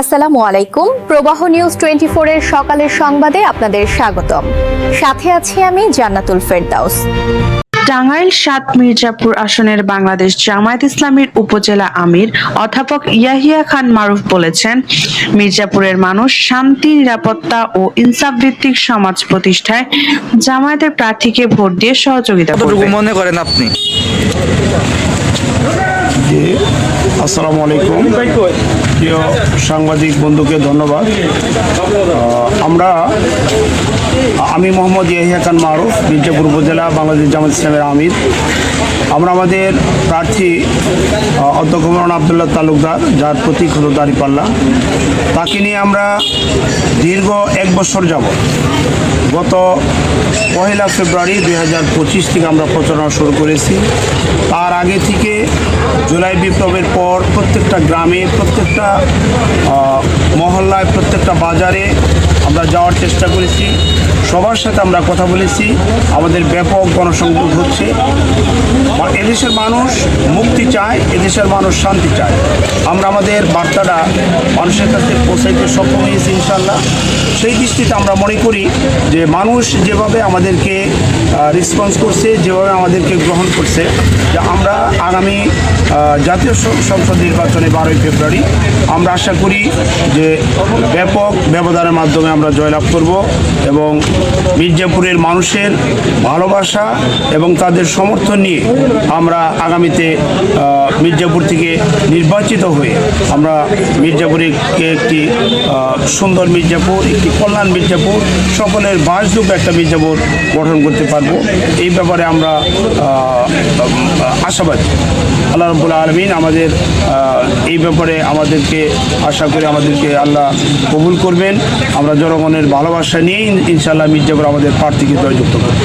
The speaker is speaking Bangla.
আসসালামু আলাইকুম। প্রবাহ নিউজ 24 এর সকালের সংবাদে আপনাদের স্বাগতম। সাথে আছি আমি জান্নাতুল ফেরদাউস। টাঙ্গাইল ৭ মির্জাপুর আসনের বাংলাদেশ জামায়াত ইসলামীর উপজেলা আমির অধ্যাপক ইয়াহিয়া খান মারুফ বলেছেন, মির্জাপুরের মানুষ শান্তি, নিরাপত্তা ও ইনসাফ ভিত্তিক সমাজ প্রতিষ্ঠায় জামায়াতের প্রার্থীকে ভোট দিয়ে সহযোগিতা করবে। মনে করেন আপনি? জি, আসসালামু আলাইকুম। প্রিয় সাংবাদিক বন্ধুকে ধন্যবাদ। আমি মোহাম্মদ ইয়াহিয়া খান মারুফ, মির্জাপুর উপজেলা বাংলাদেশ জামায়াত ইসলামের আমির। আমরা আমাদের প্রার্থী অধ্যক্ষ মৌলানা আবদুল্লাহ তালুকদার, যার প্রতীক হলো দাঁড়িপাল্লা, তাকে নিয়ে আমরা দীর্ঘ 1 বছর যাবত গত 1 ফেব্রুয়ারি 2025 থেকে আমরা প্রচারণা শুরু করেছি। তার আগে থেকে জুলাই বিপ্লবের পর প্রত্যেকটা গ্রামে, প্রত্যেকটা মহল্লায়, প্রত্যেকটা বাজারে আমরা যাওয়ার চেষ্টা করেছি। সবার সাথে আমরা কথা বলেছি। আমাদের ব্যাপক গণসংযোগ হচ্ছে। এদেশের মানুষ মুক্তি চায়, এদেশের মানুষ শান্তি চায়। আমরা আমাদের বার্তাটা মানুষের কাছে পৌঁছাইতে সক্ষম হয়েছি ইনশাল্লাহ। সেই দৃষ্টিতে আমরা মনে করি যে মানুষ যেভাবে আমাদেরকে রেসপন্স করছে, যেভাবে আমাদেরকে গ্রহণ করছে, যে আমরা আগামী জাতীয় সংসদ নির্বাচনে 12 ফেব্রুয়ারি আমরা আশা করি যে ব্যাপক ব্যবধানের মাধ্যমে আমরা জয়লাভ করব এবং মির্জাপুরের মানুষের ভালোবাসা এবং তাদের সমর্থন নিয়ে আমরা আগামীতে মির্জাপুর থেকে নির্বাচিত হয়ে আমরা মির্জাপুরে একটি সুন্দর মির্জাপুর, একটি কল্যাণ মির্জাপুর, সকলের বাসযোগ্য একটা মির্জাপুর গঠন করতে পারবো। এই ব্যাপারে আমরা আশাবাদী। আল্লাহ রাব্বুল আলামিন আমাদের এই ব্যাপারে আমাদেরকে আশা করে আমাদেরকে আল্লাহ কবুল করবেন। আমরা জনগণের ভালোবাসা নিয়েই ইনশাআল্লাহ মির্জাপুর আমাদের প্রার্থীকে জয়যুক্ত করব।